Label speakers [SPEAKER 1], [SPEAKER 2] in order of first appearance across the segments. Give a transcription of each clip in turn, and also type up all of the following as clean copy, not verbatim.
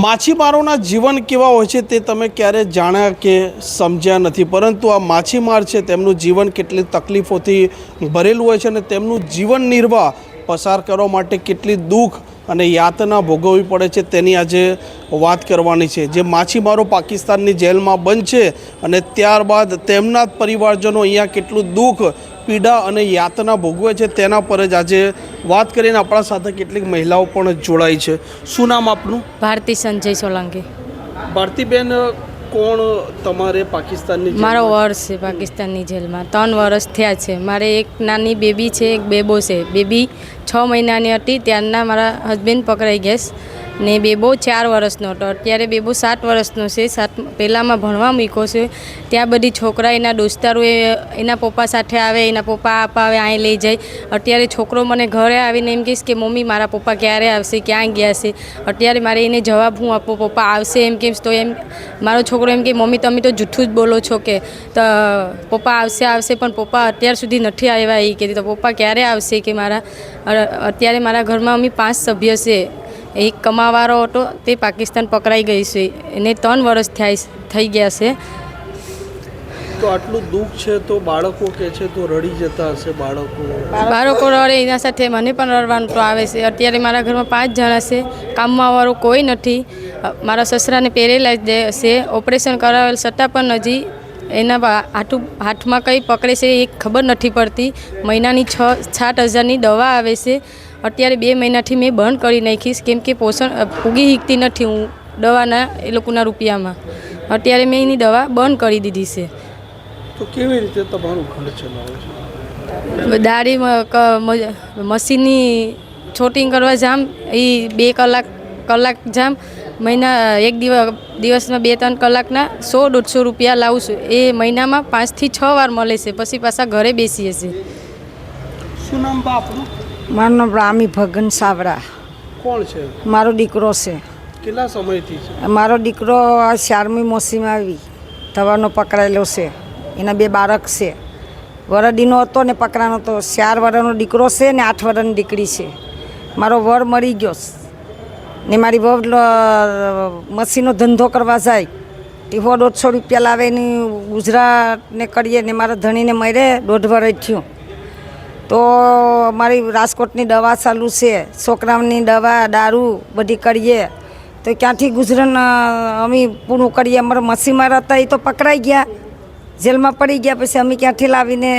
[SPEAKER 1] માછીમારોના જીવન કેવા હોય છે તે તમે ક્યારે જાણ્યા કે સમજ્યા નથી, પરંતુ આ માછીમાર છે તેમનું જીવન કેટલી તકલીફોથી ભરેલું હોય છે અને તેમનું જીવન નિર્વાહ પસાર કરવા માટે કેટલી દુઃખ અને યાતના ભોગવવી પડે છે તેની આજે વાત કરવાની છે। જે માછીમારો પાકિસ્તાનની જેલમાં બંધ છે અને ત્યારબાદ તેમના જ પરિવારજનો અહીંયા કેટલું દુઃખ પીડા અને યાતના ભોગવે છે તેના પર જ આજે વાત કરીને આપણા સાથે કેટલીક મહિલાઓ પણ જોડાઈ છે। શું નામ આપનું?
[SPEAKER 2] ભારતી સંજય સોલંકી।
[SPEAKER 1] ભારતીબેન, કોણ તમારે પાકિસ્તાનની
[SPEAKER 2] મારો વર્ષ છે પાકિસ્તાનની જેલમાં, 3 વર્ષ થયા છે। મારે એક નાની બેબી છે, એક બેબો છે। બેબી 6 મહિનાની હતી ત્યારના મારા હસબન્ડ પકડાઈ ગયા ને બેબો 4 વર્ષનો હતો। અત્યારે બેબો 7 વર્ષનો છે। પહેલાંમાં ભણવા મૂક્યો છે। ત્યાં બધી છોકરા એના દોસ્તારો એના પપ્પા સાથે આવે, એના પપ્પા અપાવે, અહીં લઈ જાય। અત્યારે છોકરો મને ઘરે આવીને એમ કહીશ કે મમ્મી મારા પપ્પા ક્યારે આવશે, ક્યાં ગયા છે? અત્યારે મારે એને જવાબ હું આપું, પપ્પા આવશે એમ કહીશ તો એમ મારો છોકરો એમ કે મમ્મી તમે તો જૂઠું જ બોલો છો કે તો પપ્પા આવશે આવશે, પણ પપ્પા અત્યાર સુધી નથી આવ્યા એ કહેતી। તો પપ્પા ક્યારે આવશે કે મારા? અત્યારે મારા ઘરમાં અમે 5 સભ્ય છે। એક કમાવાળો હતો તે પાકિસ્તાન પકડાઈ ગઈ છે, એને 3 વર્ષ થઈ ગયા છે।
[SPEAKER 1] તો આટલું દુઃખ છે તો બાળકો કે છે તો રડી જતા હશે
[SPEAKER 2] બાળકો રડે એના સાથે મને પણ રડવાનું તો આવે છે। અત્યારે મારા ઘરમાં 5 જણા છે, કામમાં વાળું કોઈ નથી। મારા સસરાને પેરેલાઇઝ છે, ઓપરેશન કરાવેલ છતાં પણ હજી એના હાથમાં કંઈ પકડે છે એ ખબર નથી પડતી। મહિનાની 6-7 હજારની દવા આવે છે। અત્યારે 2 મહિનાથી મેં બંધ કરી નાખીશ કેમ કે પોષણ પૂગી શીખતી નથી હું દવાના એ લોકોના રૂપિયામાં। અત્યારે મેં એની દવા બંધ કરી દીધી છે।
[SPEAKER 1] તો કેવી રીતે તમારું ઘર ચલાવો છો?
[SPEAKER 2] દાઢી મશીનની છોટિંગ કરવા જામ, એ 2 કલાક જામ। એક દિવસમાં 2-3 કલાકના 100-150 રૂપિયા લાવું છું। એ મહિનામાં 5 થી 6 વાર મળે છે, પછી પાછા ઘરે બેસીએ છીએ।
[SPEAKER 1] શું નામ બા આપનું?
[SPEAKER 3] મારું નામ રામી ભગન સાવરા।
[SPEAKER 1] કોણ છે?
[SPEAKER 3] મારો દીકરો છે।
[SPEAKER 1] કેટલા સમયથી છે?
[SPEAKER 3] મારો દીકરો 4મી મોસીમાં આવી થવાનો પકડાયેલો છે। એના 2 બાળક છે। વરદીનો હતો ને પકડાનો હતો। 4 વર્ષનો દીકરો છે ને 8 વર્ષની દીકરી છે। મારો વર મરી ગયો ને મારી વહુ મસીનો ધંધો કરવા જાય, 150 રૂપિયા લાવે એની ગુજરાતને કરીએ ને મારા ધણીને મરે 1.5 વર્ષ થયું। તો મારી રાજકોટની દવા ચાલુ છે, છોકરાઓની દવા દારૂ બધી કરીએ તો ક્યાંથી ગુજરાન અમે પૂરું કરીએ? અમારા મસીમાર હતા એ તો પકડાઈ ગયા, જેલમાં પડી ગયા, પછી અમે ક્યાંથી લાવીને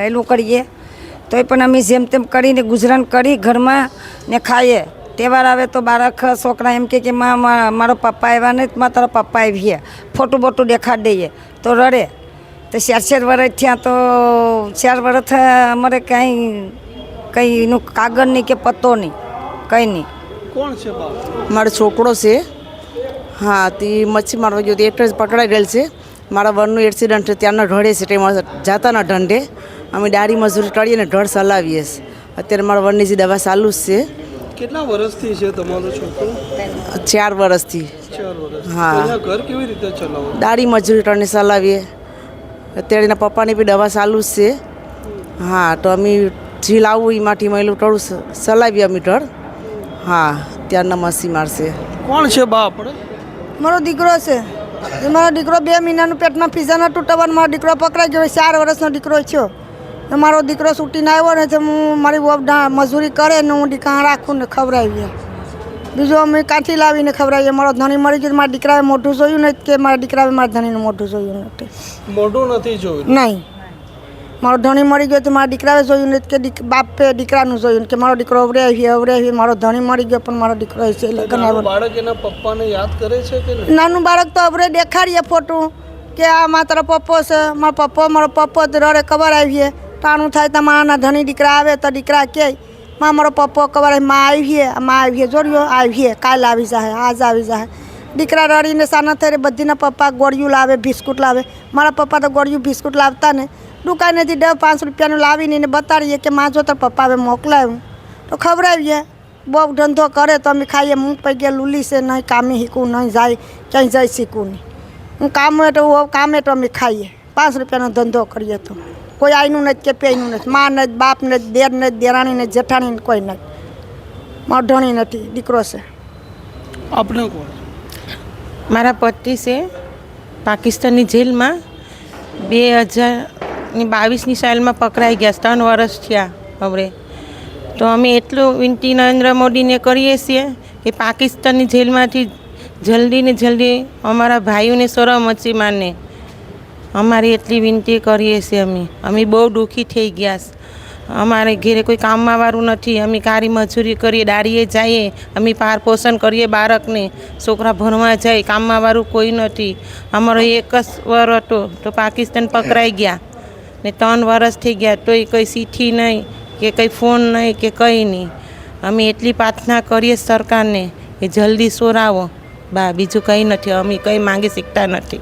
[SPEAKER 3] એલું કરીએ? તો એ પણ અમે જેમ તેમ કરીને ગુજરાન કરી ઘરમાં ને ખાઈએ। તહેવાર આવે તો બાળક છોકરા એમ કે મારો પપ્પા આવ્યા ને તારા પપ્પા આવીએ, ફોટું બોટું દેખાડી દઈએ તો રડે। તો 4 વર્ષ થયા તો 4 વર્ષ અમારે કંઈ એનું કાગળ નહીં કે પત્તો નહીં, કંઈ નહીં।
[SPEAKER 1] કોણ છે બા?
[SPEAKER 4] મારો છોકરો છે। હા, તે મચ્છી મારવા ગયો તો એક જ પકડાઈ ગયેલ છે। મારા વરનું એક્સિડન્ટ છે, ત્યાંના ઢળે છે, તેમાં જાતાના ઢંઢે અમે દાડી મજૂરી કરીએ ને ઢળ ચલાવીએ છીએ। અત્યારે મારા વરની જે દવા ચાલુ જ છે।
[SPEAKER 1] કેટલા વર્ષથી છે તમારો છોકરો?
[SPEAKER 4] 4 વર્ષથી।
[SPEAKER 1] 4 વર્ષ?
[SPEAKER 4] હા।
[SPEAKER 1] ઘર કેવી રીતે ચલાવો?
[SPEAKER 4] દાડી મજૂરી કરીને ચલાવીએ। અત્યારે એના પપ્પાની બી દવા ચાલુ જ છે। હા, તો અમે જે લાવવું એમાંથી મહિલું થોડું ચલાવીએ અમે ઢળ। હા, ત્યારના મસી મારશે।
[SPEAKER 1] કોણ છે બા આપણે?
[SPEAKER 5] મારો દીકરો છે। મારો દીકરો 2 મહિનાનું પેટમાં પીઝાના તૂટવાનો મારો દીકરો પકડાઈ ગયો। 4 વર્ષનો દીકરો થયો। મારો દીકરો છૂટીને આવ્યો ને તો હું મારી વહુ મજૂરી કરે ને હું દીકરા રાખું ને ખવડાવીએ। બીજું અમે કાંથી લાવીને ખવડાવીએ? મારો ધણી મરી ગયો, મારા દીકરાએ મોઢું જોયું નથી કે મારા દીકરાએ મારા ધણીનું મોઢું જોયું નથી?
[SPEAKER 1] મોઢું નથી જોયું?
[SPEAKER 5] નહીં, મારો ધણી મરી ગયો તો મારા દીકરાએ જોયું નથી કે બાપે દીકરાનું જોયું કે મારો દીકરો અવરે મારો ધણી મરી ગયો પણ મારો દીકરો છે લગ્ન આવ્યો।
[SPEAKER 1] બાળક એના પપ્પાને યાદ કરે છે કે નહીં?
[SPEAKER 5] નાનું બાળક તો અવરે દેખાડીએ ફોટો કે આ મારો પપ્પો છે, મારો પપ્પો રડે ખબર આવીએ। ટાણું થાય તો માના ધણી દીકરા આવે તો દીકરા કહે મારો પપ્પો ખબર આવીએ જોડ્યો આવીએ, કાલે આવી જાય, આજ આવી જાય। દીકરા રડીને સાના થઈ બધીના પપ્પા ગોળિયું લાવે, બિસ્કુટ લાવે। મારા પપ્પા તો ગોળિયું બિસ્કુટ લાવતા ને દુકાનેથી 10-5 રૂપિયાનું લાવીને એને બતાડીએ કે માં જો તો પપ્પા હવે મોકલાવ્યું તો ખવડાવીએ। બહુ ધંધો કરે તો અમે ખાઈએ। હું પૈકી લૂલી છે, નહીં કામે શીખવું, નહીં જાય ક્યાંય જઈ શીખવું નહીં। હું કામે તો અમે ખાઈએ। 5 રૂપિયાનો ધંધો કરીએ તો કોઈ આઈનું નથી કે પેયનું નથી, માં નથી, બાપ નથી, દેર નથી, દેરાણી નથી, જેઠાણી કોઈ નથી, મારો ધણી નથી, દીકરો છે।
[SPEAKER 1] આપણે કોણ?
[SPEAKER 6] મારા પતિ છે પાકિસ્તાનની જેલમાં 2022ની સાલમાં પકડાઈ ગયા, 3 વર્ષ થયા હવે. તો અમે એટલું વિનંતી નરેન્દ્ર મોદીને કરીએ છીએ કે પાકિસ્તાનની જેલમાંથી જલ્દી ને જલ્દી અમારા ભાઈઓને સોરા મચ્છીમારને અમારી એટલી વિનંતી કરીએ છીએ. અમે બહુ દુઃખી થઈ ગયા. અમારે ઘેરે કોઈ કામમાં વાળું નથી. અમે કારી મજૂરી કરીએ, દાડીએ જઈએ, અમે પાર પોષણ કરીએ બાળકને, છોકરા ભણવા જાય, કામમાં વાળું કોઈ નથી. અમારો એક જ વર હતો તો પાકિસ્તાન પકડાઈ ગયા ને 3 વર્ષ થઈ ગયા તોય કંઈ ચીઠી નહીં કે કંઈ ફોન નહીં કે કંઈ નહીં. અમે એટલી પ્રાર્થના કરીએ સરકારને કે જલ્દી સોરાવો બા, બીજું કંઈ નથી. અમે કંઈ માંગી શકતા નથી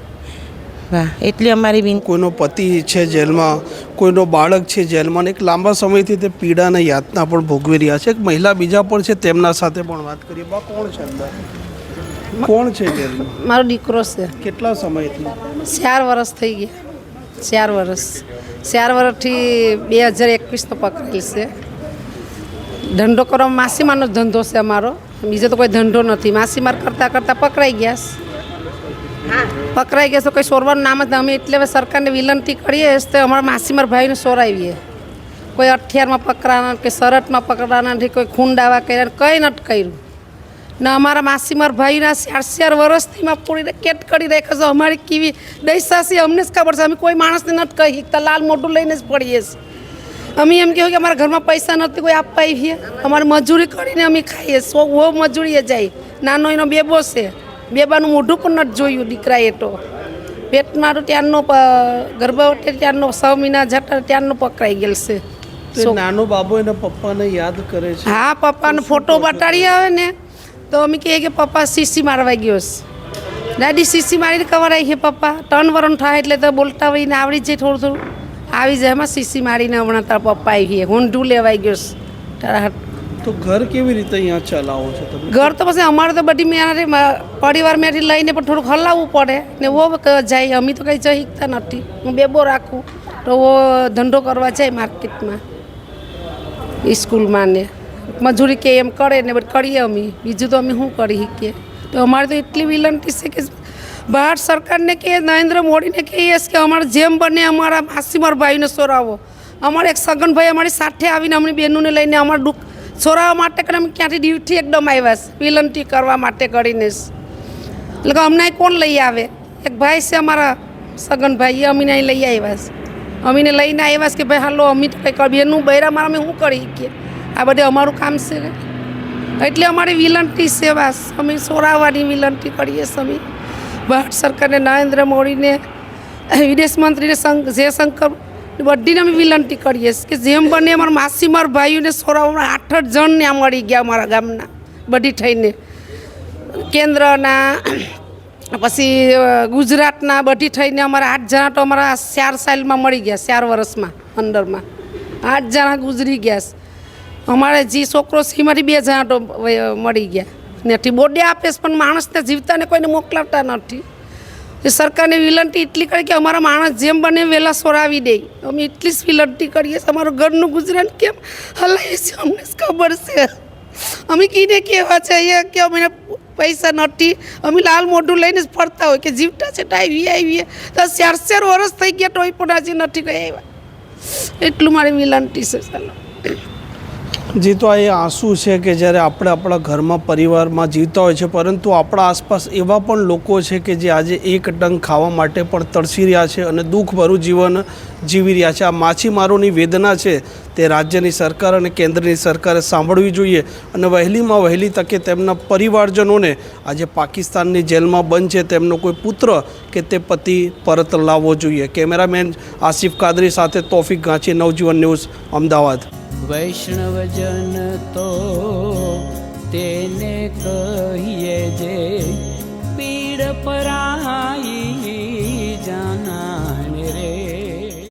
[SPEAKER 6] બા, એટલી અમારી વિનંતી.
[SPEAKER 1] કોઈનો પતિ છે જેલમાં, કોઈનો બાળક છે જેલમાં, એક લાંબા સમયથી તે પીડા અને યાતના પણ ભોગવી રહ્યા છે. એક મહિલા બીજા પણ છે, તેમના સાથે પણ વાત કરીએ. બા, કોણ છે અંદર? કોણ છે જેલમાં?
[SPEAKER 7] મારો દીકરો છે.
[SPEAKER 1] કેટલા સમયથી?
[SPEAKER 7] 4 વર્ષ થઈ ગયા. 4 વર્ષ 4 વર્ષથી 2021 પકડેલ છે. ધંધો કરવા માસીમારનો ધંધો છે અમારો, બીજો તો કોઈ ધંધો નથી. માસીમાર કરતાં કરતાં પકડાઈ ગયા. તો કંઈ સોરવાનું નામ જ. અમે એટલે હવે સરકારને વિનંતી કરીએ તો અમારા માસીમાર ભાઈને સોરાવીએ. કોઈ 18માં પકડાના કે શરતમાં પકડાના નથી, કોઈ ખૂન દાવા કર્યા કંઈ નથી કર્યું ને. અમારા માસીમાર ભાઈના 4 વર્ષથી માં પૂરીને કેદ કરી રાખ્યા છે. અમારી કેવી દશા છે અમને જ ખબર છે. અમે કોઈ માણસને નથી કહી શકતા, લાલ મોઢું લઈને જ પડીએ છીએ. અમે એમ કહેવું કે અમારા ઘરમાં પૈસા નથી કોઈ આપવા આવીએ, અમારે મજૂરી કરીને અમે ખાઈએ. બહુ મજૂરીએ જાય. નાનો એનો બેબો છે, બેબાનું મોઢું પણ નથી જોયું દીકરાએ. તો પેટમાં ત્યારનો ગર્ભવતી ત્યારનો 6 મહિના જતા ત્યારનો પકડાઈ ગયેલ છે.
[SPEAKER 1] નાનો બાબો એના પપ્પાને યાદ કરે છે.
[SPEAKER 7] હા, પપ્પાનો ફોટો બતાડી આવે ને તો અમે કહીએ કે પપ્પા સીસી મારવા ગયો છે. દાદી સીસી મારીને કવરાઈ છે પપ્પા. 3 વર્ષ થાય એટલે તો બોલતા હોઈને આવડી જાય, થોડું થોડું આવી જાય. એમાં સીસી મારીને હમણાં તારા પપ્પા આવી છે, ઊંધું લેવાઈ ગયો છે તારા.
[SPEAKER 1] તો ઘર કેવી રીતે અહીંયા ચલાવો છો તમે?
[SPEAKER 7] ઘર તો પછી અમારે તો બધી મેં પરિવાર મેથી લઈને પણ થોડુંક હલાવવું પડે ને. વો જાય, અમે તો કંઈ જઈ શકતા નથી. હું બેબો રાખું તો વો ધંધો કરવા જાય માર્કેટમાં, સ્કૂલમાં ને મજૂરી કે એમ કરે ને બધું કરીએ અમે. બીજું તો અમે શું કરી શકીએ? તો અમારે તો એટલી વિનંતી છે કે ભારત સરકારને કે નરેન્દ્ર મોદીને કહીએ કે અમારે જેમ બને અમારા માસીમાર ભાઈને સોરાવો. અમારે એક સગનભાઈ અમારી સાથે આવીને અમારી બહેનોને લઈને અમારા દુઃખ સોરાવવા માટે કરીને અમે ક્યાંથી ડ્યુટી એકદમ આવ્યા છે વિનંતી કરવા માટે કરીને. એટલે કે અમને કોણ લઈ આવે? એક ભાઈ છે અમારા સગનભાઈ, એ અમીને અહીં લઈ આવ્યા છે. અમીને લઈને આવ્યા છે કે ભાઈ હાલો અમે તો કંઈ બહેનનું બૈરામાં અમે શું કરી શકીએ? આ બધે અમારું કામ છે. એટલે અમારી વિનંતી છે બસ, અમે સોરાવવાની વિનંતી કરીએ છીએ. અમે ભારત સરકારને, નરેન્દ્ર મોદીને, વિદેશ મંત્રીને, જયશંકર બધીને અમે વિનંતી કરીએ કે જેમ બને અમારા માસીમાર ભાઈઓને સોરાવવા. 8 જણ ત્યાં મળી ગયા અમારા ગામના બધી થઈને, કેન્દ્રના પછી ગુજરાતના બધી થઈને અમારા 8 જણા તો અમારા 4 સાલમાં મળી ગયા. 4 વર્ષમાં અંદરમાં 8 જણા ગુજરી ગયા. અમારે જે છોકરો છે એમાંથી 2 જણા તો મળી ગયા નથી. બોડે આપે છે પણ માણસને જીવતાને કોઈને મોકલાવતા નથી. એ સરકારને વિનંતી એટલી કરી કે અમારા માણસ જેમ બને વહેલા સોરાવી દે. અમે એટલી જ વિનંતી કરીએ છીએ. અમારું ઘરનું ગુજરાન કેમ હલાવીએ છીએ અમને ખબર છે. અમે કીને કહેવા છીએ કે અમે પૈસા નથી, અમે લાલ મોઢું લઈને જ ફરતા હોય કે જીવતા છે તો આવીએ તો 4 વર્ષ થઈ ગયા તોય પણ હજી નથી ગયા આવ્યા. એટલું મારી વિનંતી છે. ચાલો
[SPEAKER 1] જી, તો આ એ આંસુ છે કે જ્યારે આપણે આપણા ઘરમાં પરિવારમાં જીવતા હોય છે, પરંતુ આપણા આસપાસ એવા પણ લોકો છે કે જે આજે એક ડંગ ખાવા માટે પણ તરસી રહ્યા છે અને દુઃખભરું જીવન જીવી રહ્યા છે. આ માછીમારોની વેદના છે તે રાજ્યની સરકાર અને કેન્દ્રની સરકારે સાંભળવી જોઈએ અને વહેલીમાં વહેલી તકે તેમના પરિવારજનોને આજે પાકિસ્તાનની જેલમાં બંધ છે તેમનો કોઈ પુત્ર કે તે પતિ પરત લાવવો જોઈએ. કેમેરામેન આસિફ કાદરી સાથે તોફિક ગાંચી, નવજીવન ન્યૂઝ, અમદાવાદ.
[SPEAKER 8] વૈષ્ણવજન તો તેને